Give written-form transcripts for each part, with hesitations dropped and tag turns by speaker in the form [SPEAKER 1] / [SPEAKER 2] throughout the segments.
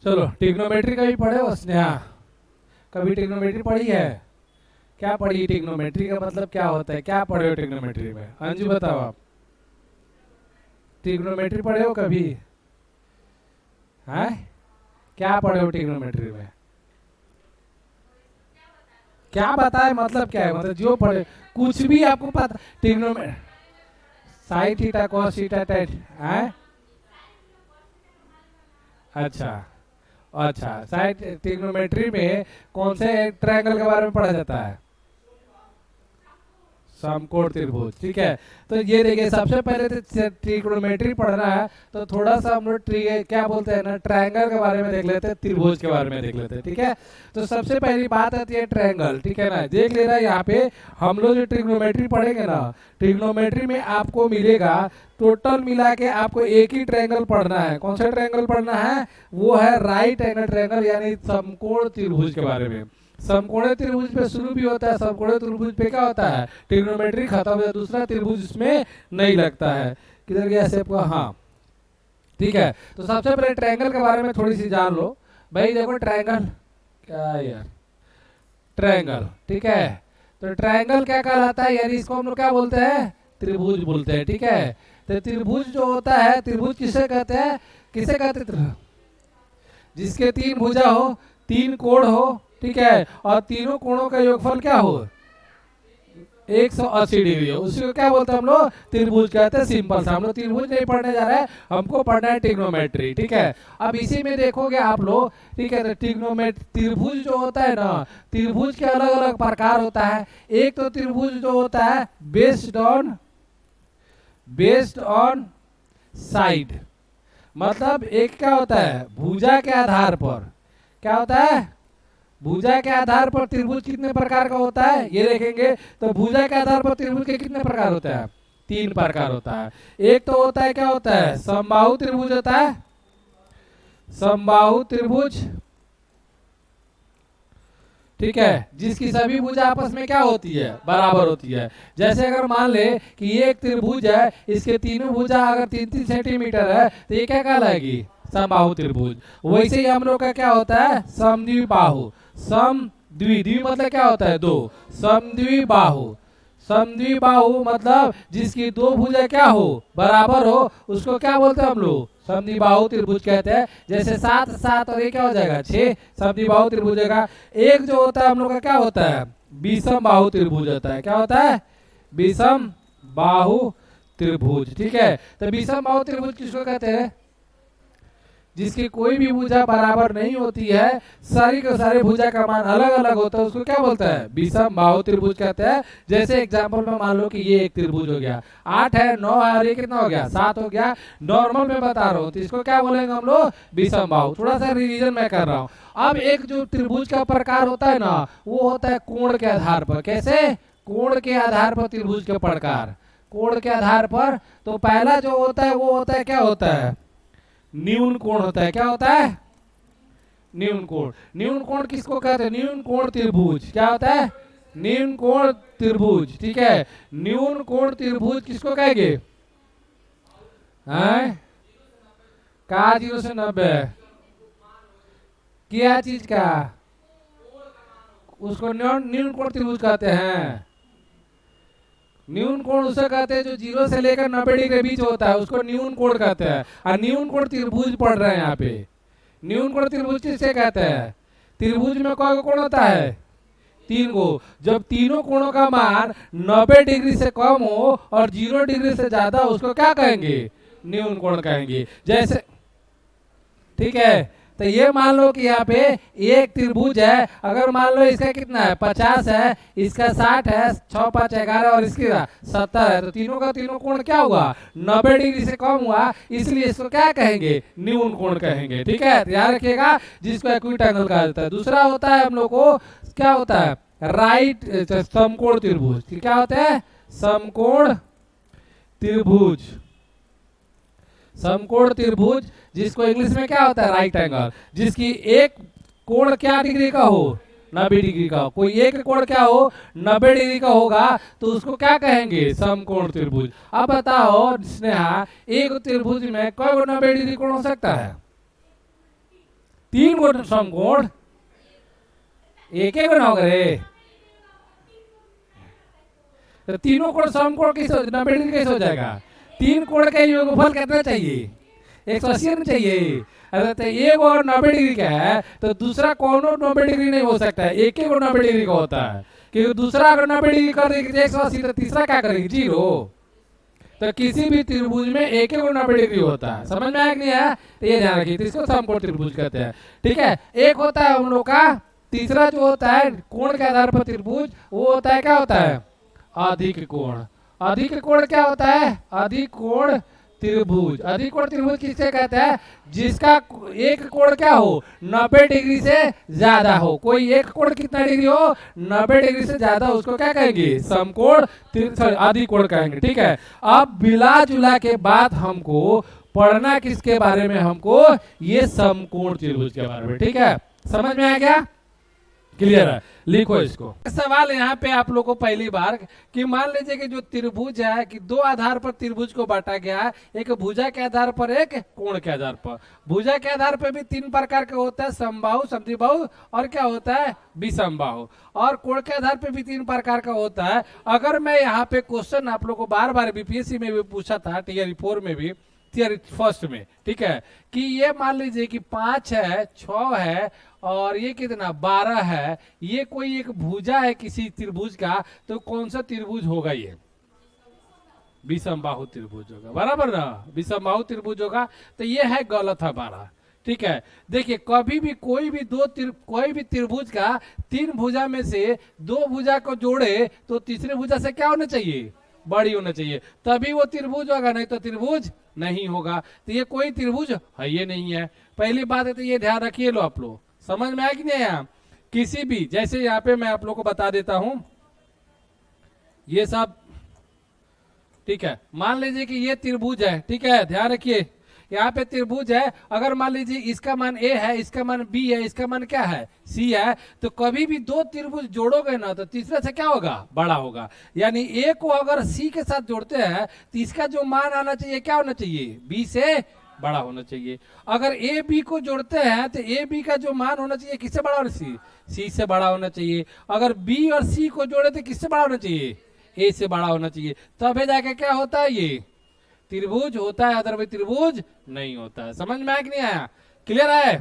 [SPEAKER 1] चलो ट्रिग्नोमेट्री कभी पढ़े हो स्नेहा? कभी ट्रिग्नोमेट्री पढ़ी है? क्या पढ़ी? ट्रिग्नोमेट्री का मतलब क्या होता है? क्या पढ़े हो ट्रिग्नोमेट्री में? अंजू बताओ आप, ट्रिग्नोमेट्री पढ़े हो कभी? हैं? क्या पढ़े हो ट्रिग्नोमेट्री में? क्या बताए मतलब क्या है? मतलब जो पढ़े कुछ भी आपको पता। Trigonometry sine theta cos theta tan है। अच्छा अच्छा, साइन ट्रिग्नोमेट्री में कौन से ट्रायंगल के बारे में पढ़ा जाता है? समकोण त्रिभुज, ठीक है। तो ये देखिए, सबसे पहले तो ट्रिग्नोमेट्री पढ़ना है तो थोड़ा सा हम लोग क्या बोलते हैं ना, ट्रायंगल के बारे में देख लेते हैं, त्रिभुज के बारे में देख लेते हैं, ठीक है। तो सबसे पहली बात आती है ट्रायंगल, ठीक है ना। देख लेना यहाँ पे हम लोग जो ट्रिग्नोमेट्री पढ़ेंगे ना, ट्रिग्नोमेट्री में आपको मिलेगा टोटल मिला के आपको एक ही ट्रायंगल पढ़ना है। कौन सा ट्रायंगल पढ़ना है? वो है राइट एंगल ट्रायंगल, यानी समकोण त्रिभुज के बारे में। समकोणीय त्रिभुज पे शुरू भी होता है, समकोणीय त्रिभुज पे क्या होता है? ट्रिग्नोमेट्री खत्म हो जाता है, दूसरा त्रिभुज इसमें नहीं लगता है। किधर गया शेप का? हाँ, ठीक है। तो सबसे पहले ट्रायंगल के बारे में थोड़ी सी जान लो भाई। देखो ट्रायंगल क्या है यार, ट्रायंगल, ठीक है। तो ट्रायंगल क्या कहलाता है? यानी इसको हम लोग क्या बोलते हैं? त्रिभुज बोलते हैं, ठीक है। तो त्रिभुज जो होता है, त्रिभुज किसे कहते हैं? किसे कहते हैं? जिसके तीन भुजा हो, तीन कोण हो, ठीक है, और तीनों कोणों का योगफल क्या हो? 180 डिग्री हो, उसी को क्या बोलते हैं हम लोग? त्रिभुज कहते हैं। सिंपल सा, हम लोग त्रिभुज नहीं पढ़ने जा रहे हैं, हमको पढ़ना है ट्रिग्नोमेट्री, ठीक है। अब इसी में देखोगे आप लोग, ठीक है। तो ट्रिग्नोमेट्री त्रिभुज जो होता है ना, त्रिभुज के अलग अलग प्रकार होता है। एक तो त्रिभुज जो होता है बेस्ड ऑन साइड, मतलब एक क्या होता है? भुजा के आधार पर। क्या होता है? भुजा के आधार पर त्रिभुज कितने प्रकार का होता है ये देखेंगे। तो भुजा के आधार पर त्रिभुज के कितने प्रकार होते हैं? तीन प्रकार होता है। एक तो होता है, क्या होता है? समबाहु त्रिभुज होता है, समबाहु त्रिभुज, ठीक है, जिसकी सभी भुजा आपस में क्या होती है? बराबर होती है। जैसे अगर मान ले कि ये एक त्रिभुज है, इसके तीनों भुजा अगर 3-3 सेंटीमीटर है तो ये क्या कहलाएगी? समबाहु त्रिभुज। वैसे ही हम लोग का क्या होता है? समद्विबाहु। समद्वि मतलब क्या होता है? दो। समद्विबाहु, समद्विबाहु मतलब जिसकी दो भुजा क्या हो? बराबर हो, उसको क्या बोलते हैं हम लोग? समद्विबाहु त्रिभुज कहते हैं। जैसे 7 7 और ये क्या हो जाएगा? 6, समद्विबाहु त्रिभुज का। एक जो होता है हम लोग का क्या होता है? विषम बाहु त्रिभुज होता है। क्या होता है? विषम बाहु त्रिभुज, ठीक है। तो विषम बाहु त्रिभुज किसको कहते हैं? जिसकी कोई भी भुजा बराबर नहीं होती है, सारी के सारे भुजा का मान अलग अलग होता है, उसको क्या बोलते हैं? विषम बाहु त्रिभुज कहते हैं। जैसे एग्जांपल में मान लो कि ये एक त्रिभुज हो गया, 8 है, 9 है, और ये कितना हो गया? 7 हो गया। नॉर्मल में बता रहा हूँ, तो इसको क्या बोलेंगे हम लोग? विषम बाहु। थोड़ा सा रिवीजन मैं कर रहा हूँ। अब एक जो त्रिभुज का प्रकार होता है ना, वो होता है कोण के आधार पर। कैसे? कोण के आधार पर त्रिभुज के प्रकार, कोण के आधार पर। तो पहला जो होता है वो होता है, क्या होता है? न्यून कोण होता है। क्या होता है? न्यून कोण। न्यून कोण किसको कहते हैं? न्यून कोण त्रिभुज। क्या होता है? न्यून कोण त्रिभुज, ठीक है। न्यून कोण त्रिभुज किसको कहेंगे? का 0 से 90? क्या चीज का? उसको न्यून कोण त्रिभुज कहते हैं। न्यून कोण उसे कहते हैं जो 0 से लेकर 90 डिग्री के बीच होता है, उसको न्यून कोण कहते हैं। और न्यून कोण त्रिभुज पढ़ रहे हैं यहाँ पे। न्यून कोण त्रिभुज किसे कहते हैं? त्रिभुज में कौन कोण होता है? 3 गो। जब तीनों कोणों का मान 90 डिग्री से कम हो और 0 डिग्री से ज्यादा, उसको क्या कहेंगे? न्यून कोण कहेंगे। जैसे, ठीक है। तो ये मान लो कि यहाँ पे एक त्रिभुज है, अगर मान लो इसका कितना है? 50 है, इसका 60 है, 6 5 11 और इसकी 70 है, तो तीनों का तीनों कोण क्या हुआ? 90 डिग्री से कम हुआ, इसलिए इसको क्या कहेंगे? न्यून कोण कहेंगे, ठीक है। ध्यान रखिएगा, जिसको एक्यूट एंगल कहा जाता है। दूसरा होता है हम लोग को, क्या होता है? राइट समकोण त्रिभुज। क्या होता है? समकोण त्रिभुज, समकोण त्रिभुज, जिसको इंग्लिश में क्या होता है? Right angle. जिसकी एक कोण क्या डिग्री का हो? 90 डिग्री का। कोई एक कोण क्या हो? 90 डिग्री का होगा, तो उसको क्या कहेंगे? समकोण त्रिभुज। अब बताओ स्नेहा, एक त्रिभुज में कई 90 डिग्री कोण हो सकता है? तीन गो समकोण एक एक ना करे तो तीनों कोण समकोण कैसे 90 डिग्री कैसे हो जाएगा? तीन कोण का योगफल कितना चाहिए? 180 ना चाहिए। अरे तो एक और 90 डिग्री का है तो दूसरा कौन 90 डिग्री नहीं हो सकता है, एक एक 90 डिग्री का होता है। क्योंकि दूसरा अगर 90 डिग्री कर देगी 180 तो तीसरा क्या करेगी? 0। तो किसी भी त्रिभुज में एक एक 90 डिग्री होता है। समझ में आया कि नहीं आया? तो ये ध्यान रखिए, इसको समकोण त्रिभुज कहते हैं। ठीक है, एक होता है हम लोग का तीसरा जो होता है कोण के आधार पर त्रिभुज, वो होता है क्या होता है? अधिक कोण। अधिक कोण क्या होता है? अधिक कोण त्रिभुज। अधिक कोण त्रिभुज किससे कहते हैं? जिसका एक कोण क्या हो? 90 डिग्री से ज्यादा हो। कोई एक कोण कितना डिग्री हो? 90 डिग्री से ज्यादा, उसको क्या कहेंगे? समकोण अधिक कोण कहेंगे। ठीक है, अब मिला जुला के बाद हमको पढ़ना किसके बारे में? हमको ये समकोण त्रिभुज के बारे में। ठीक है, समझ में आ गया? क्लियर है? लिखो इसको। सवाल यहाँ पे आप लोगों को पहली बार कि मान लीजिए कि जो त्रिभुज है कि दो आधार पर त्रिभुज को बांटा गया है, एक भुजा के आधार पर, एक कोण के आधार पर। भुजा के आधार पर भी तीन प्रकार के होता है, समबाहु, समद्विबाहु और क्या होता है? विषमबाहु। और कोण के आधार पर भी तीन प्रकार का होता है। अगर मैं यहाँ पे क्वेश्चन आप लोग को बार बार बीपीएससी में भी पूछा था, टीआर 4 में भी, टीआर फर्स्ट में, ठीक है, कि ये मान लीजिए कि 5 है, 6 है और ये कितना 12 है, ये कोई एक भुजा है किसी त्रिभुज का, तो कौन सा त्रिभुज होगा? ये विषमबाहु त्रिभुज होगा। बराबर ना? विषमबाहु त्रिभुज होगा। तो ये है गलत हमारा। ठीक है, देखिए कभी भी कोई भी त्रिभुज का तीन भुजा में से दो भुजा को जोड़े तो तीसरे भुजा से क्या होना चाहिए? बड़ी होना चाहिए, तभी वो त्रिभुज होगा, नहीं तो त्रिभुज नहीं होगा। तो ये कोई त्रिभुज है ये नहीं है। पहली बात है तो ये ध्यान रखिए। लो आप लोग, समझ में आया कि नहीं आया? किसी भी, जैसे यहाँ पे मैं आप लोग को बता देता हूं ये सब। ठीक है, मान लीजिए कि ये त्रिभुज है। ठीक है, ध्यान रखिए, यहाँ पे त्रिभुज है। अगर मान लीजिए इसका मान ए है, इसका मान बी है, इसका मान क्या है? सी है। तो कभी भी दो त्रिभुज जोड़ोगे ना तो तीसरा से क्या होगा? बड़ा होगा। यानी ए को अगर सी के साथ जोड़ते हैं तो इसका जो मान आना चाहिए क्या होना चाहिए? बी से बड़ा होना चाहिए। अगर ए बी को जोड़ते हैं तो ए बी का जो मान होना चाहिए किससे बड़ा होना चाहिए? सी से बड़ा होना चाहिए। अगर बी और सी को जोड़े तो किससे बड़ा होना चाहिए? ए से बड़ा होना चाहिए। तब जाके क्या होता है? ये त्रिभुज होता है, अदरवाइज त्रिभुज नहीं होता है। समझ में आया कि नहीं आया? क्लियर है?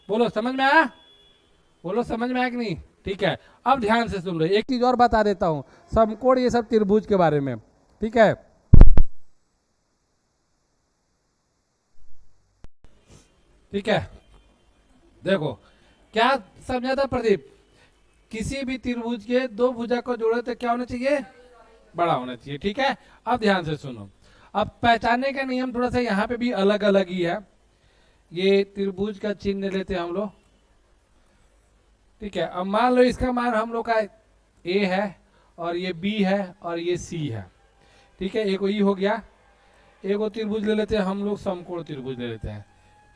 [SPEAKER 1] बोलो समझ में आया? बोलो समझ में आया कि नहीं? ठीक है, अब ध्यान से सुन लो। एक चीज और बता देता हूं समकोण ये सब त्रिभुज के बारे में। ठीक है, ठीक है, देखो क्या समझा था प्रदीप? किसी भी त्रिभुज के दो भुजा को जोड़े तो क्या होना चाहिए? बड़ा होना चाहिए। ठीक है, अब ध्यान से सुनो। अब पहचानने का नियम थोड़ा सा यहाँ पे भी अलग अलग ही है। ये त्रिभुज का चिन्ह लेते हैं हम लोग। ठीक है, अब मान लो इसका मान हम लोग का ए है और ये बी है और ये सी है। ठीक है, एक ई हो गया। एक त्रिभुज ले लेते हैं हम लोग, समकोण त्रिभुज ले लेते हैं।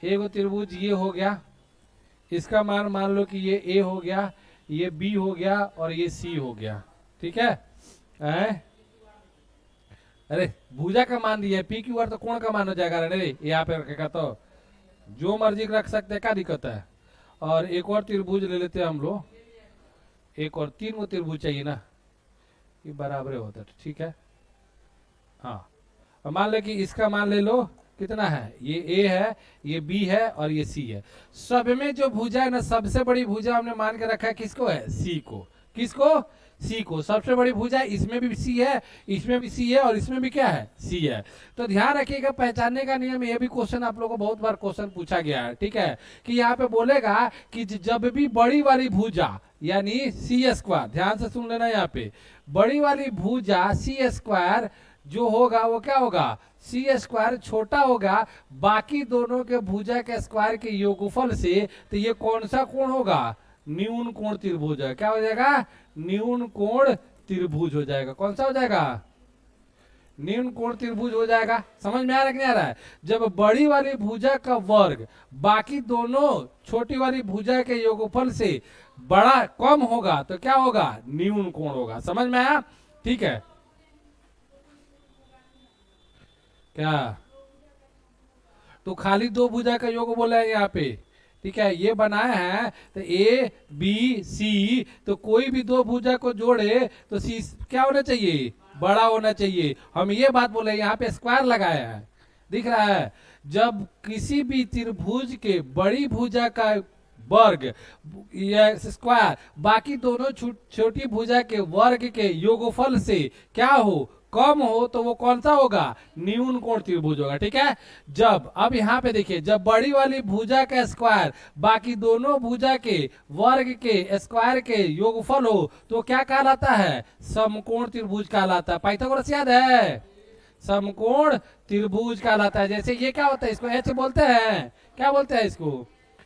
[SPEAKER 1] एक त्रिभुज ये हो गया, इसका मान लो कि ये ए हो गया, ये बी हो गया और ये सी हो गया। ठीक है, अरे भुजा का मान दिया, पी क्यू आर तो कोण का मान हो जाएगा। अरे यहाँ पे रखेगा तो जो मर्जी रख सकते हैं, क्या दिक्कत है? और एक और त्रिभुज ले लेते हैं हम लोग, एक और, तीन वो त्रिभुज चाहिए ना, ये बराबर होता है। ठीक है, हाँ, मान लो कि इसका मान ले लो कितना है? ये ए है, ये बी है और ये सी है। सब में जो भुजा है ना, सबसे बड़ी भुजा हमने मान के रखा है किसको? है सी को। किसको? सी को। सबसे बड़ी भुजा इसमें भी सी है, इसमें भी सी है और इसमें भी क्या है? सी है। तो ध्यान रखिएगा, पहचानने का नियम, ये भी क्वेश्चन आप लोगों को बहुत बार क्वेश्चन पूछा गया है। ठीक है, कि यहाँ पे बोलेगा कि जब भी बड़ी वाली भुजा यानी सी स्क्वायर, ध्यान से सुन लेना, यहाँ पे बड़ी वाली भुजा सी स्क्वायर जो होगा वो क्या होगा? सी स्क्वायर छोटा होगा बाकी दोनों के भुजा के स्क्वायर के योगफल से। तो ये कौन सा कोण होगा? न्यून कोण त्रिभुज है। क्या हो जाएगा? न्यून कोण त्रिभुज हो जाएगा। कौन सा हो जाएगा? न्यून कोण त्रिभुज हो जाएगा। समझ में आ रहा है कि नहीं आ रहा है? जब बड़ी वाली भुजा का वर्ग बाकी दोनों छोटी वाली भुजा के योगफल से बड़ा कम होगा तो क्या होगा? न्यून कोण होगा। समझ में आया? ठीक है, क्या तो खाली दो भुजा का योग बोला है यहाँ पे? ठीक है, ये बनाया है तो ए बी सी, तो कोई भी दो भुजा को जोड़े तो सी क्या होना चाहिए, बड़ा होना चाहिए। हम ये बात बोले, यहाँ पे स्क्वायर लगाया है, दिख रहा है। जब किसी भी त्रिभुज के बड़ी भुजा का वर्ग या स्क्वायर बाकी दोनों छोटी भुजा के वर्ग के योगफल से क्या हो, कम हो, तो वो कौन सा होगा, न्यून कोण त्रिभुज होगा। ठीक है, जब अब यहाँ पे देखिए, जब बड़ी वाली भुजा का स्क्वायर बाकी दोनों भुजा के वर्ग के स्क्वायर के योगफल हो तो क्या कहलाता है, समकोण त्रिभुज कहलाता है। पाइथागोरस याद है, समकोण त्रिभुज कहलाता है। जैसे ये क्या होता है, इसको एच बोलते हैं, क्या बोलते हैं इसको,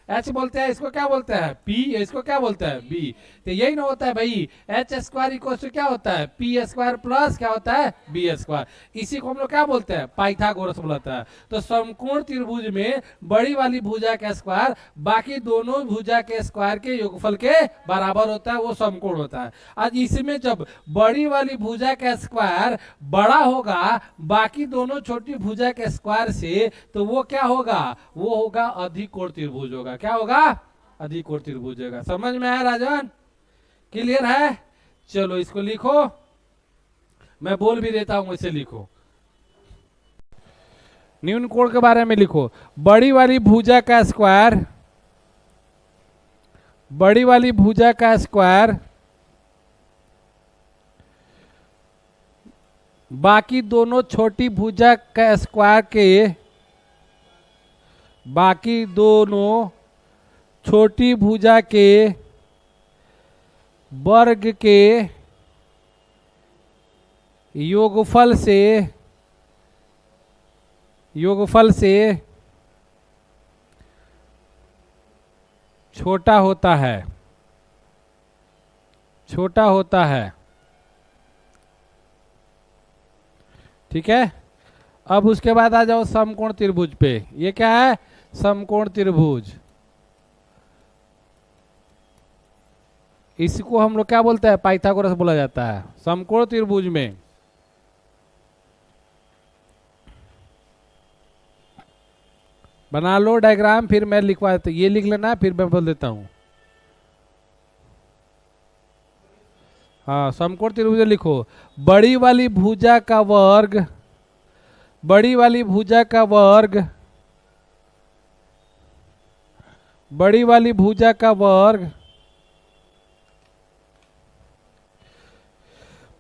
[SPEAKER 1] एच बोलते हैं, इसको क्या बोलते हैं पी, इसको क्या बोलते हैं बी। तो यही ना होता है भाई, एच स्क्वायर इक्वल टू क्या होता है, पी स्क्वायर प्लस क्या होता है, बी स्क्वायर। इसी को हम लोग क्या बोलते हैं, पाइथागोरस बोलता है। तो समकोण त्रिभुज में बड़ी वाली भुजा का स्क्वायर बाकी दोनों भुजा के स्क्वायर के योगफल के बराबर होता है, वो समकोण होता है। आज इसमें जब बड़ी वाली भुजा का स्क्वायर बड़ा होगा बाकी दोनों छोटी भुजा के स्क्वायर से, तो वो क्या होगा, वो होगा अधिकोण त्रिभुज होगा। क्या होगा, अधिकोण त्रिभुज होगा। समझ में आया राजन, क्लियर है। चलो इसको लिखो, मैं बोल भी देता हूं, इसे लिखो। न्यून कोण के बारे में लिखो, बड़ी वाली भुजा का स्क्वायर, बड़ी वाली भुजा का स्क्वायर बाकी दोनों छोटी भुजा का स्क्वायर के, बाकी दोनों छोटी भुजा के वर्ग के योगफल से, योगफल से छोटा होता है, छोटा होता है। ठीक है, अब उसके बाद आ जाओ समकोण त्रिभुज पे। ये क्या है, समकोण त्रिभुज। इसको हम लोग क्या बोलते हैं, पाइथागोरस बोला जाता है। समकोण त्रिभुज में बना लो डायग्राम, फिर मैं लिखवा देता हूं, ये लिख लेना, फिर मैं बोल देता हूं। हाँ, समकोण त्रिभुज लिखो, बड़ी वाली भुजा का वर्ग, बड़ी वाली भुजा का वर्ग, बड़ी वाली भुजा का वर्ग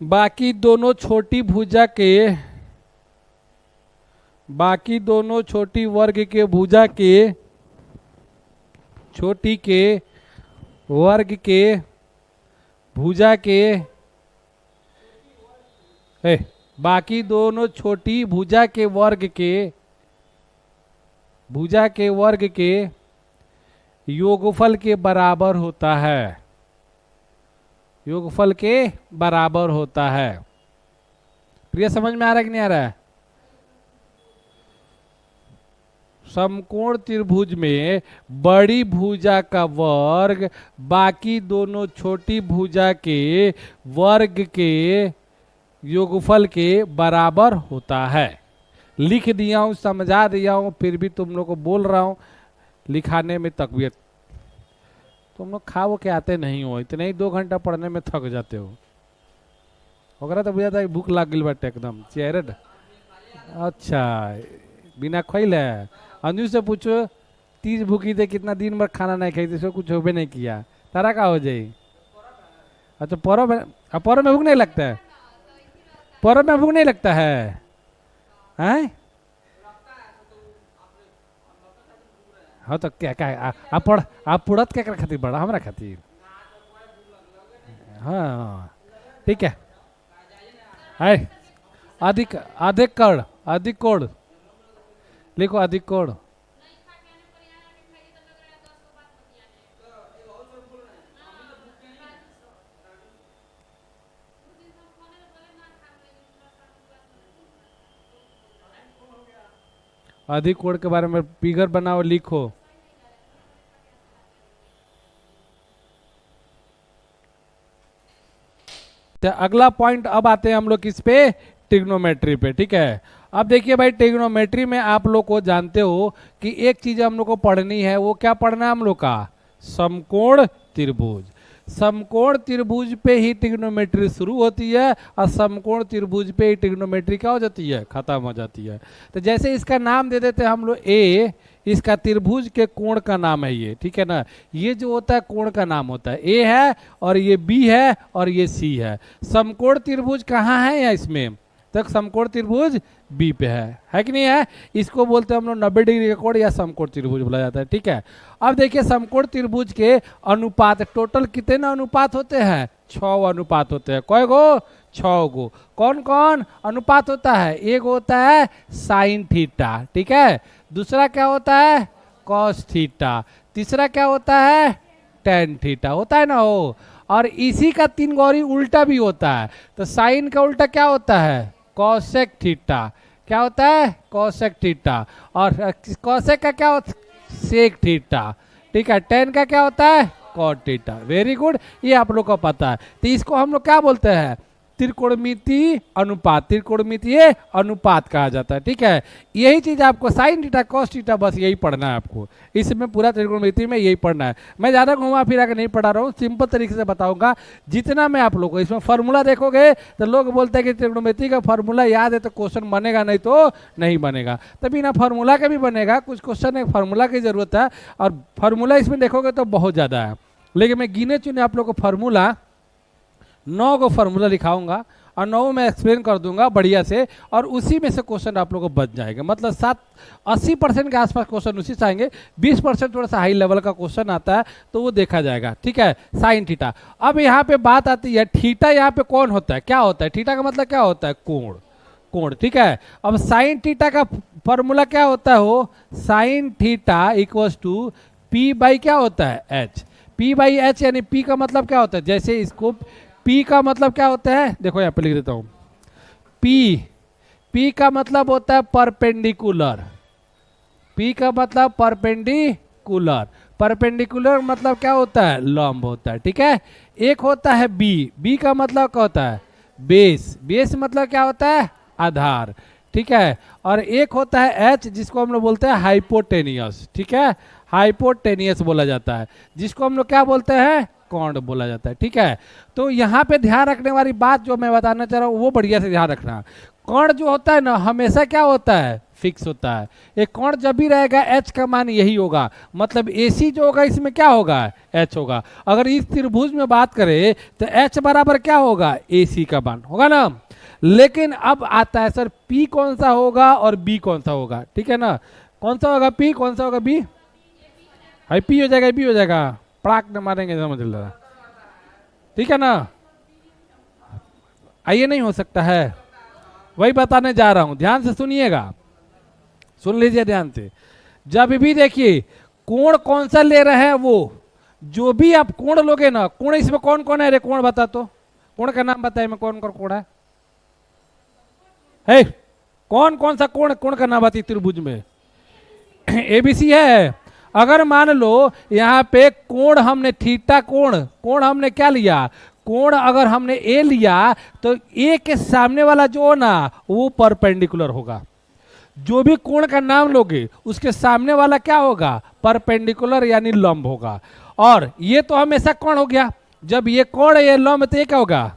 [SPEAKER 1] बाकी दोनों छोटी भुजा के, बाकी दोनों छोटी वर्ग के भुजा के, छोटी के वर्ग के भुजा के, बाकी दोनों छोटी भुजा के वर्ग के, भुजा के वर्ग के योगफल के बराबर होता है, योगफल के बराबर होता है। प्रिय समझ में आ रहा है कि नहीं आ रहा है। समकोण त्रिभुज में बड़ी भुजा का वर्ग बाकी दोनों छोटी भुजा के वर्ग के योगफल के बराबर होता है। लिख दिया हूं, समझा दिया हूं, फिर भी तुम लोग को बोल रहा हूं, लिखाने में तकबीयत, तुम लोग खा वो के आते नहीं हो, इतने ही 2 घंटा पढ़ने में थक जाते हो। ओकरा तो बुझा था भूख लाग गई बाटे एकदम चेहरे। अच्छा, बिना खैले अंजू से पूछो, 30 भूखी थे, कितना दिन भर खाना नहीं खाई, तो कुछ होबे नहीं किया, तारा का हो जाई। अच्छा, पर्व में भूख नहीं लगता है, पर्व में भूख नहीं लगता है, हैं? हाँ तो क्या क्या आप पढ़त क्या खातिर बड़ा हमरा खातिर। हाँ ठीक है, अधिक अधिक कोण, अधिक कोण लिखो, अधिक कोण। अधिक कोण के बारे में फिगर बनाओ, लिखो। तो अगला पॉइंट अब आते हैं हम लोग किस पे, ट्रिग्नोमेट्री पे, ठीक है। अब देखिए भाई, ट्रिग्नोमेट्री में आप लोग को जानते हो कि एक चीज हम लोग को पढ़नी है, वो क्या पढ़ना है हम लोग का, समकोण त्रिभुज। समकोण त्रिभुज पे ही ट्रिग्नोमेट्री शुरू होती है और समकोण त्रिभुज पे ही ट्रिग्नोमेट्री क्या हो जाती है, खत्म हो जाती है। तो जैसे इसका नाम दे देते हैं हम लोग ए, इसका त्रिभुज के कोण का नाम है ये, ठीक है ना। ये जो होता है कोण का नाम होता है, ए है और ये बी है और ये सी है। समकोण त्रिभुज कहाँ है या इसमें, तक समकोण त्रिभुज बी पे है कि नहीं है। इसको बोलते हैं हम लोग 90 डिग्री का कोण या समकोण त्रिभुज बोला जाता है, ठीक है। अब देखिए समकोण त्रिभुज के अनुपात, टोटल कितने अनुपात होते हैं, 6 अनुपात होते हैं। कय गो, 6 गो। कौन कौन अनुपात होता है, एक होता है साइन थीटा, ठीक है। दूसरा क्या होता है, कॉस थीटा। तीसरा क्या होता है, टेन थीटा होता है ना हो। और इसी का 3 गौरी उल्टा भी होता है। तो साइन का उल्टा क्या होता है, कॉसेक थीटा। क्या होता है, कॉसेक थीटा। और कॉसेक का क्या होता है, सेक थीटा, ठीक है। टेन का क्या होता है, कॉट थीटा। वेरी गुड, ये आप लोग को पता है। तो इसको हम लोग क्या बोलते हैं, त्रिकोणमितीय अनुपात। त्रिकोणमितीय अनुपात कहा जाता है, ठीक है। यही चीज आपको साइन थीटा कॉस थीटा बस यही पढ़ना है आपको, इसमें पूरा त्रिकोणमिति में यही पढ़ना है। मैं ज़्यादा घुमा फिरा के नहीं पढ़ा रहा हूँ, सिंपल तरीके से बताऊंगा। जितना मैं आप लोग को इसमें फार्मूला देखोगे तो लोग बोलते हैं कि त्रिकोणमिति का फार्मूला याद है तो क्वेश्चन बनेगा, नहीं तो नहीं बनेगा। तो बिना फार्मूला के भी बनेगा, कुछ क्वेश्चन है फार्मूला की जरूरत है। और फार्मूला इसमें देखोगे तो बहुत ज़्यादा है, लेकिन मैं गिने चुने आप लोग को फार्मूला 9 को फार्मूला लिखाऊंगा और 9 में एक्सप्लेन कर दूंगा बढ़िया से, और उसी में से क्वेश्चन आप लोगों को बच जाएगा। मतलब 80% के आसपास क्वेश्चन उसी से आएंगे, 20% थोड़ा सा हाई लेवल का क्वेश्चन आता है तो वो देखा जाएगा, ठीक है। Sine theta. अब यहाँ पे बात आती है, थीटा यहाँ पे कौन होता है, क्या होता है, थीटा का मतलब क्या होता है, कोण, कोण, ठीक है। अब साइन थीटा का फॉर्मूला क्या होता है, हो sine theta equals to P by क्या होता है, एच। पी बाई एच यानी पी का मतलब क्या होता है, जैसे इसको P का मतलब क्या होता है, देखो यहाँ पे लिख देता हूं, P का मतलब होता है परपेंडिकुलर। P का मतलब परपेंडिकुलर। परपेंडिकुलर मतलब क्या होता है, लंब होता है, ठीक है। एक होता है B का मतलब क्या होता है, बेस। बेस मतलब क्या होता है, आधार, ठीक है। और एक होता है H जिसको हम लोग बोलते हैं हाइपोटेनियस, ठीक है। हाइपोटेनियस बोला जाता है, जिसको हम लोग क्या बोलते हैं, कोण बोला जाता है, ठीक है। तो यहाँ पे ध्यान रखने वाली बात जो मैं बताना चाह रहा हूँ वो बढ़िया से ध्यान रखना। कोण जो होता है ना हमेशा क्या होता है, फिक्स होता है। एक कोण जब भी रहेगा एच का मान यही होगा, मतलब एसी जो होगा इसमें क्या होगा, एच होगा। अगर इस त्रिभुज में बात करें तो एच बराबर क्या होगा, एसी का मान होगा ना। लेकिन अब आता है सर पी कौन सा होगा और बी कौन सा होगा, ठीक है ना। कौन सा होगा पी, कौन सा होगा बी, हाई पी हो जाएगा, बी हो जाएगा, पड़ाक न मारेंगे समझ लो, ठीक है ना। आइए नहीं हो सकता है, वही बताने जा रहा हूं, ध्यान से सुनिएगा, सुन लीजिए ध्यान से। जब भी देखिए कोण कौन सा ले रहे हैं, वो जो भी आप कोण लोगे ना, कोण इसमें कौन कौन है, रे कोण बता तो, कोण का नाम बताइए मैं, कौन कौन कोण है, कौन कौन सा कोण, कोण का नाम बताइए त्रिभुज में। एबीसी है। अगर मान लो यहाँ पे कोण हमने थीटा, कोण हमने क्या लिया, कोण अगर हमने ए लिया तो ए के सामने वाला जो ना वो परपेंडिकुलर होगा। जो भी कोण का नाम लोगे उसके सामने वाला क्या होगा, परपेंडिकुलर यानी लंब होगा। और ये तो हमेशा कोण हो गया, जब ये कोण ये लंब तो ये क्या होगा,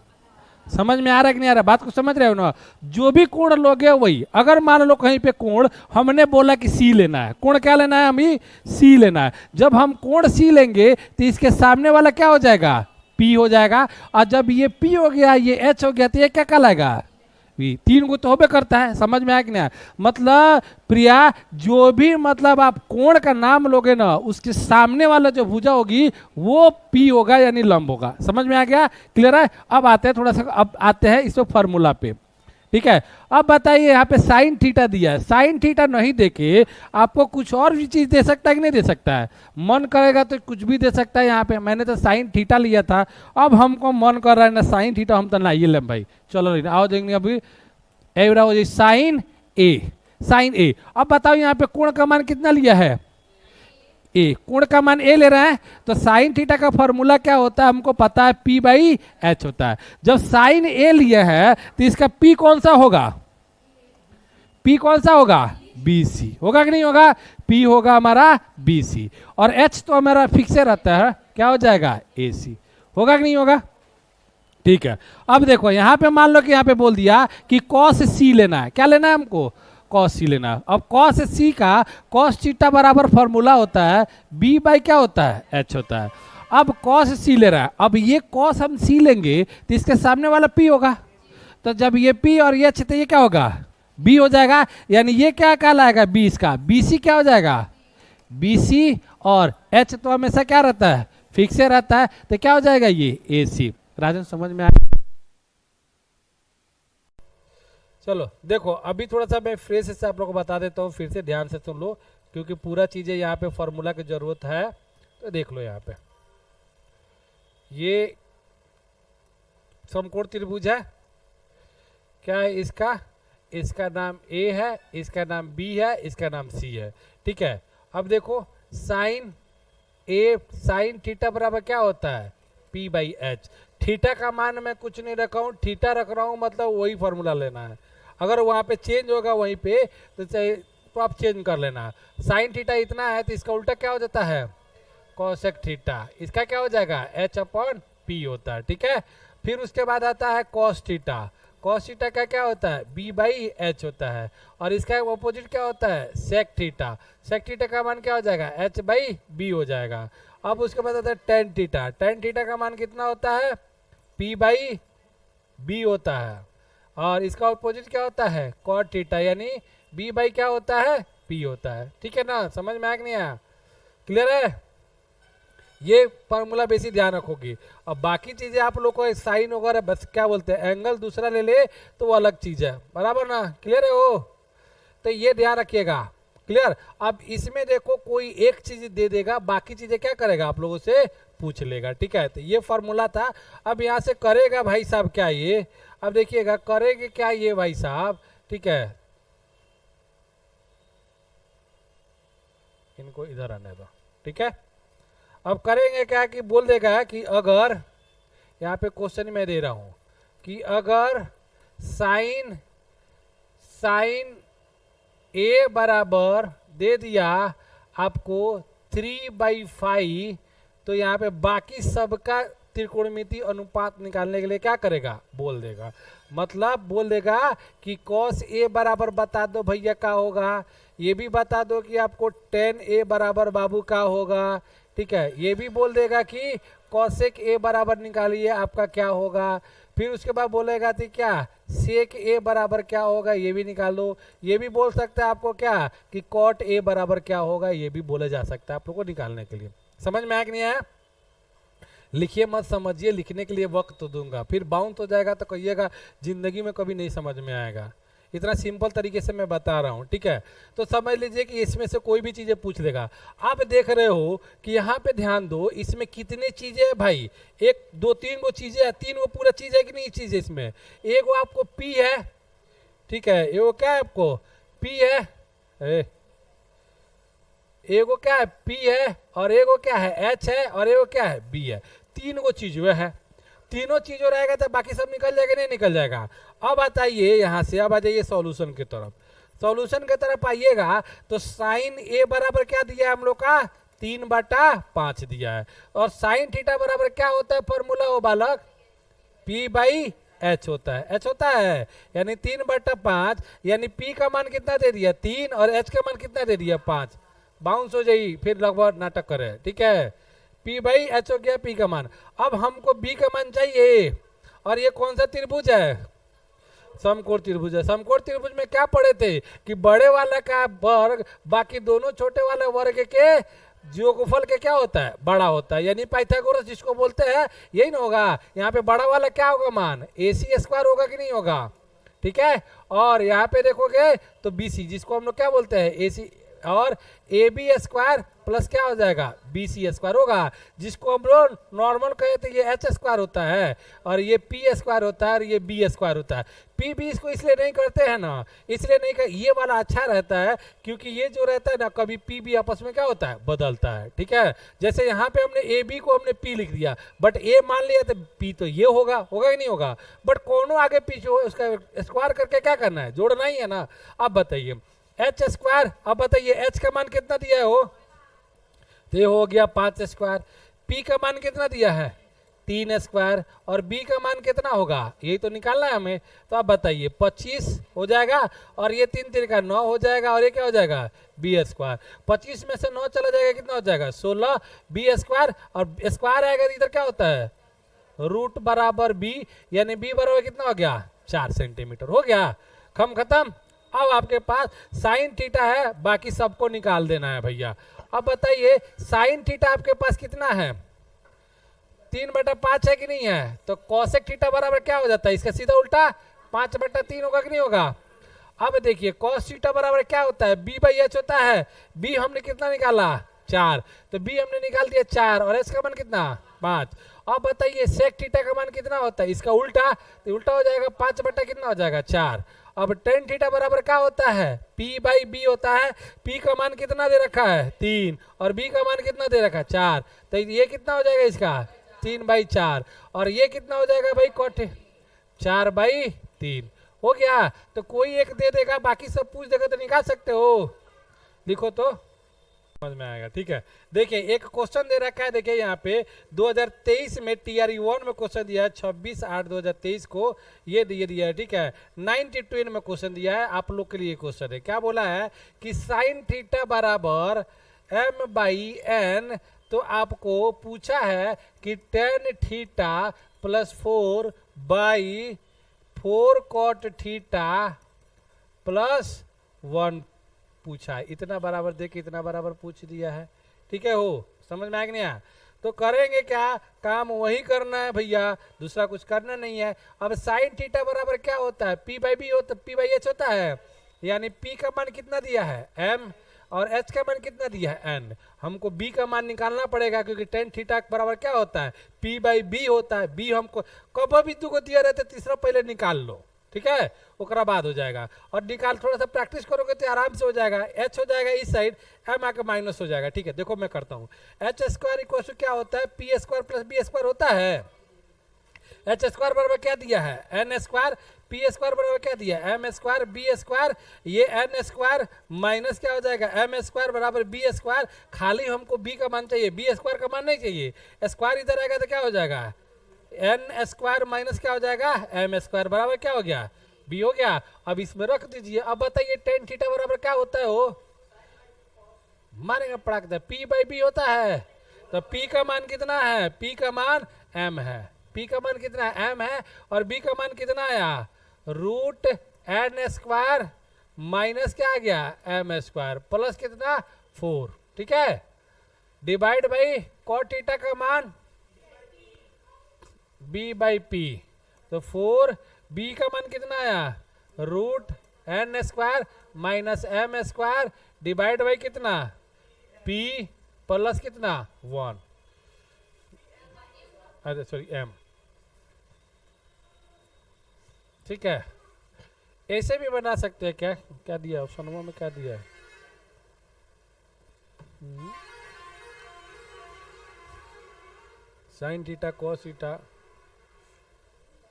[SPEAKER 1] समझ में आ रहा है कि नहीं आ रहा, बात को समझ रहे हो ना। जो भी कोण लोगे वही, अगर मान लो कहीं पे कोण हमने बोला कि सी लेना है, कोण क्या लेना है, हमें सी लेना है। जब हम कोण सी लेंगे तो इसके सामने वाला क्या हो जाएगा, पी हो जाएगा। और जब ये पी हो गया, ये एच हो गया, तो ये क्या कहलाएगा, 3 गो तो होबे करता है, समझ में आया कि नहीं। मतलब प्रिया जो भी मतलब आप कोण का नाम लोगे ना उसके सामने वाला जो भुजा होगी वो पी होगा यानी लंब होगा, समझ में आ गया, क्लियर है। अब आते हैं थोड़ा सा, अब आते हैं इस फॉर्मूला पे, ठीक है। अब बताइए यहाँ पे साइन थीटा दिया है, साइन थीटा नहीं देके आपको कुछ और भी चीज दे सकता है कि नहीं दे सकता है, मन करेगा तो कुछ भी दे सकता है। यहाँ पे मैंने तो साइन थीटा लिया था, अब हमको मन कर रहा है ना साइन थीटा, हम तो ना ये लें भाई, चलो आओ देंगे अभी एवरा हो जाए साइन ए, साइन ए। अब बताओ यहाँ पे कोण का मान कितना लिया है, ए, कोण का मान ए ले रहे हैं, तो साइन थीटा का फॉर्मूला क्या होता है हमको पता है, पी बाई एच होता है। जब साइन ए लिया है तो इसका पी कौन सा होगा, पी कौन सा होगा, बी सी होगा कि नहीं होगा, पी होगा हमारा बी सी, और एच तो हमारा फिक्से रहता है, क्या हो जाएगा, ए सी होगा कि नहीं होगा। ठीक है, अब देखो यहाँ पे मान लो कि यहाँ पे बोल दिया कि कॉस सी लेना है, क्या लेना है हमको, कॉस सी लेना है। अब कॉस सी का कॉस थीटा बराबर फॉर्मूला होता है बी बाई क्या होता है, एच होता है। अब कॉस सी ले रहा है, अब ये कॉस हम सी लेंगे तो इसके सामने वाला पी होगा, तो जब ये पी और ये एच तो ये क्या होगा, बी हो जाएगा, यानी ये क्या कहलाएगा, बी इसका बी सी क्या हो जाएगा, बी सी, और एच तो हमेशा क्या रहता है, फिक्स रहता है, तो क्या हो जाएगा ये ए सी। राजन समझ में आया। चलो देखो अभी थोड़ा सा मैं फ्रेश से आप लोगों को बता देता हूँ, फिर से ध्यान से सुन लो, क्योंकि पूरा चीजें यहाँ पे फॉर्मूला की जरूरत है, तो देख लो। यहाँ पे ये समकोण त्रिभुज है, क्या है इसका, इसका नाम ए है, इसका नाम बी है, इसका नाम सी है। ठीक है, अब देखो साइन ए, साइन थीटा बराबर क्या होता है, पी बाई एच। थीटा का मान मैं कुछ नहीं रखा हूँ, थीटा रख रहा हूँ, मतलब वही फॉर्मूला लेना है। अगर वहाँ पे चेंज होगा वहीं पे तो आप चेंज कर लेना। साइन थीटा इतना है तो इसका उल्टा क्या हो जाता है, कोसेक थीटा, इसका क्या हो जाएगा, एच अपॉन पी होता है। ठीक है, फिर उसके बाद आता है कॉस थीटा, कॉस थीटा का क्या होता है, बी बाई एच होता है, और इसका ऑपोजिट क्या होता है, सेक थीटा, सेक थीटा का मान क्या हो जाएगा, एच बाई बी हो जाएगा। अब उसके बाद आता है टेन थीटा, टेन थीटा का मान कितना होता है, पी बाई बी होता है, और इसका ऑपोजिट क्या होता है, कॉट थीटा, यानी बी बाई क्या होता है, पी होता है। ठीक है ना, समझ में आया कि नहीं आया, क्लियर है। ये फॉर्मूला बेसिक ध्यान रखोगे। अब बाकी चीजें आप लोग को साइन वगैरह बस क्या बोलते हैं, एंगल दूसरा ले ले तो वो अलग चीज है, बराबर ना, क्लियर है वो, तो ये ध्यान रखिएगा, क्लियर। अब इसमें देखो कोई एक चीज दे देगा, बाकी चीजें क्या करेगा, आप लोगों से पूछ लेगा। ठीक है, तो ये फॉर्मूला था। अब यहाँ से करेगा भाई साहब क्या ये, अब देखिएगा करेंगे क्या ये भाई साहब, ठीक है, इनको इधर आने दो। ठीक है, अब करेंगे क्या कि बोल देगा कि अगर, यहाँ पे क्वेश्चन में दे रहा हूं कि अगर साइन साइन ए बराबर दे दिया आपको 3/5, तो यहाँ पे बाकी सबका त्रिकोणमिति अनुपात निकालने के लिए क्या करेगा, बोल देगा। मतलब बोल देगा कि cos ए बराबर बता दो भैया क्या होगा, ये भी बता दो कि आपको tan ए बराबर बाबू का होगा। ठीक है, ये भी बोल देगा कि cosec ए बराबर निकालिए आपका क्या होगा। फिर उसके बाद बोलेगा कि क्या sec ए बराबर क्या होगा, ये भी निकालो। ये भी बोल सकता है आपको क्या कि cot ए बराबर क्या होगा, ये भी बोला जा सकता है आप लोग को निकालने के लिए। समझ में आया कि नहीं आया, लिखिए मत समझिए, लिखने के लिए वक्त तो दूंगा, फिर बाउंस हो जाएगा तो कहिएगा जिंदगी में कभी नहीं समझ में आएगा। इतना सिंपल तरीके से मैं बता रहा हूँ। ठीक है, तो समझ लीजिए कि इसमें से कोई भी चीजें पूछ लेगा। आप देख रहे हो कि यहाँ पे ध्यान दो, इसमें कितनी चीजें है भाई, एक दो तीन गो चीजें है, तीन गो पूरा चीज है कि नहीं चीज इसमें। एक वो आपको पी है, ठीक है, एगो क्या है आपको पी है, एगो क्या है पी है, और एगो क्या है एच है, और एगो क्या है बी है। तीन गो चीज है, तीनों चीजों रहेगा तो बाकी सब निकल जाएगा, नहीं निकल जाएगा। अब आइए यहाँ से, अब आ जाइए सॉल्यूशन की तरफ। सॉल्यूशन की तरफ आइएगा तो साइन ए बराबर क्या दिया है हम लोग का, 3/5 दिया है, और साइन थीटा बराबर क्या होता है फॉर्मूला वो बालक, पी बाई एच होता है, एच होता है, यानी 3/5, यानी पी का मान कितना दे दिया 3, और एच का मान कितना दे दिया 5। बाउंस हो जाइए, फिर लगभग नाटक करे। ठीक है, पी बाई एच हो गया पी का मान। अब हमको बी का मान चाहिए, और ये कौन सा त्रिभुज है, समकोण त्रिभुज है। समकोण त्रिभुज में क्या पढ़े थे कि बड़े वाला का वर्ग बाकी दोनों छोटे वाले वर्ग के योगफल के क्या होता है, बड़ा होता है, यानी पाइथागोरस जिसको बोलते हैं, यही ना होगा। यहाँ पे बड़ा वाला क्या होगा मान, AC² होगा कि नहीं होगा। ठीक है, और यहाँ पे देखोगे तो BC जिसको हम लोग क्या बोलते हैं AC, और AB²
[SPEAKER 2] प्लस क्या हो जाएगा बी सी स्क्वायर होगा, जिसको हम लोग नॉर्मल कहे तो ये एच स्क्वायर होता है और ये पी स्क्वायर होता है और ये बी स्क्वायर होता है। पी बी इसको इसलिए नहीं करते हैं ना, इसलिए नहीं कर, ये वाला अच्छा रहता है क्योंकि ये जो रहता है ना कभी पी बी आपस में क्या होता है बदलता है, ठीक है। जैसे यहाँ पे हमने ए बी को हमने पी लिख दिया, बट ए मान लिया तो पी तो ये होगा, होगा कि नहीं होगा, बट कौनों आगे पीछे हो उसका स्क्वायर करके क्या करना है, जोड़ना ही है ना। अब बताइए एच स्क्वायर, अब बताइए एच का मान कितना दिया है हो, तो ये हो गया 5 स्क्वायर, पी का मान कितना दिया है 3 स्क्वायर और बी का मान कितना होगा यही तो निकालना है हमें। तो आप बताइए 25 हो जाएगा और ये 3 3 का 9 हो जाएगा और ये क्या हो जाएगा बी स्क्वायर। 25 में से 9 चला जाएगा कितना हो जाएगा 16 बी स्क्वायर, और स्क्वायर आएगा इधर क्या होता है रूट बराबर बी, यानी बी बराबर कितना हो गया 4 सेंटीमीटर, हो गया खत्म। अब आपके पास साइन थीटा है, बाकी सबको निकाल देना है भैया। अब बताइए साइन थीटा आपके पास कितना है 3/5 है कि नहीं है, तो कॉसेक थीटा बराबर क्या हो जाता है इसका सीधा उल्टा 5/3 होगा कि नहीं होगा। अब देखिए कॉस थीटा बराबर क्या होता है बी बाई एच होता है, बी हमने कितना निकाला 4, तो बी हमने निकाल दिया 4 और एच का मान कितना 5। अब बताइए सेक थीटा का मान कितना होता है इसका उल्टा, तो उल्टा हो जाएगा 5 कितना हो जाएगा 4। अब टेन थीटा बराबर क्या होता है P बाई बी होता है, P का मान कितना दे रखा है 3 और B का मान कितना दे रखा है 4, तो ये कितना हो जाएगा इसका 3/4 और ये कितना हो जाएगा भाई कॉट 4/3 हो गया। तो कोई एक दे देगा बाकी सब पूछ देगा तो निकाल सकते हो, लिखो तो समझ में आएगा, ठीक है। देखिए एक क्वेश्चन दे रखा है, देखिए यहाँ पे 2023 में TRE 1 में क्वेश्चन दिया है 26/8/2023 को, ये दिया है, ठीक है। 92 में क्वेश्चन दिया है आप लोग के लिए क्वेश्चन है, क्या बोला है कि साइन थीटा बराबर m/n, तो आपको पूछा है कि tan theta plus 4/4 cot theta plus 1 पूछा है, इतना बराबर देख इतना बराबर पूछ दिया है, ठीक है। हो समझ में आया कि नहीं आया, तो करेंगे क्या काम वही करना है भैया, दूसरा कुछ करना नहीं है। अब साइन थीटा बराबर क्या होता है P बाई बी होता है, P बाई एच होता है, यानी P का मान कितना दिया है m और H का मान कितना दिया है n, हमको B का मान निकालना पड़ेगा क्योंकि टेन थीटा बराबर क्या होता है P बाई बी होता है, B हमको कब भी को दिया रहता है तीसरा पहले निकाल लो, ठीक है, ओकरा बाद हो जाएगा। और निकाल थोड़ा सा प्रैक्टिस करोगे तो आराम से हो जाएगा, एच हो जाएगा इस साइड, एम आके माइनस हो जाएगा, ठीक है। देखो मैं करता हूँ एच स्क्वायर इक्वल टू क्या होता है P square plus B square होता है। एच स्क्वायर बराबर क्या दिया है एन स्क्वायर, पी स्क्वायर बराबर क्या दिया है एम स्क्वायर, बी स्क्वायर, ये एन स्क्वायर माइनस क्या हो जाएगा एम स्क्वायर बराबर बी स्क्वायर, खाली हमको बी का मान चाहिए, बी स्क्वायर का मान नहीं चाहिए, स्क्वायर इधर आएगा तो क्या हो जाएगा एन स्क्वायर माइनस क्या हो जाएगा एम स्क्वायर बराबर क्या हो गया बी हो गया। अब इसमें रख दीजिए। अब बताइए टेन थीटा बराबर क्या होता है वो मारेगा पड़ाक दे पी बाई बी होता है, तो पी का मान कितना है पी का मान एम है, पी का मान कितना है एम है और बी का मान कितना आया रूट एन स्क्वायर माइनस क्या आ गया एम स्क्वायर प्लस कितना 4, ठीक है, डिवाइड बाई कॉट थीटा का मान बी बाई पी, तो 4 बी का मान कितना आया root N square minus M square divide by कितना पी प्लस कितना 1, अरे सॉरी एम, ठीक है। ऐसे भी बना सकते हैं, क्या क्या दिया ऑप्शन में क्या दिया है साइन थीटा कॉस थीटा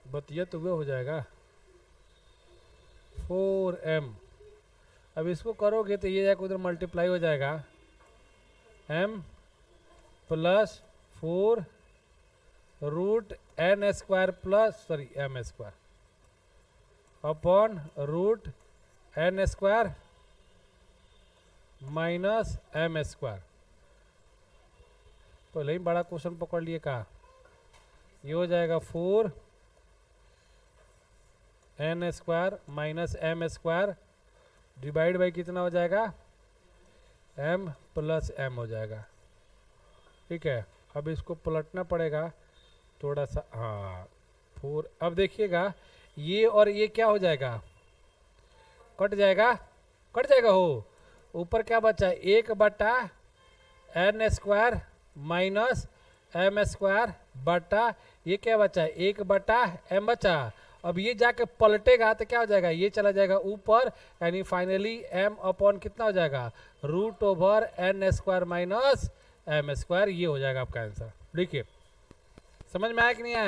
[SPEAKER 2] बतिया तो वो हो जाएगा 4m, अब इसको करोगे तो ये जाकर उधर मल्टीप्लाई हो जाएगा m plus 4 root N square plus sorry M square upon root N square minus M square. पहले ही बड़ा क्वेश्चन पकड़ लिए का, ये हो जाएगा 4 N square minus M square divide by कितना हो जाएगा m प्लस m हो जाएगा, ठीक है। अब इसको पलटना पड़ेगा थोड़ा सा, हाँ 4, अब देखिएगा ये और ये क्या हो जाएगा कट जाएगा हो, ऊपर क्या बचा 1/4 N square minus M square बटा ये क्या बचा है 1/m बचा। अब ये जाके पलटेगा तो क्या हो जाएगा, ये चला जाएगा ऊपर, यानी फाइनली m अपॉन कितना हो जाएगा √n square minus m square, ये हो जाएगा आपका आंसर। देखिए समझ में आया कि नहीं आया।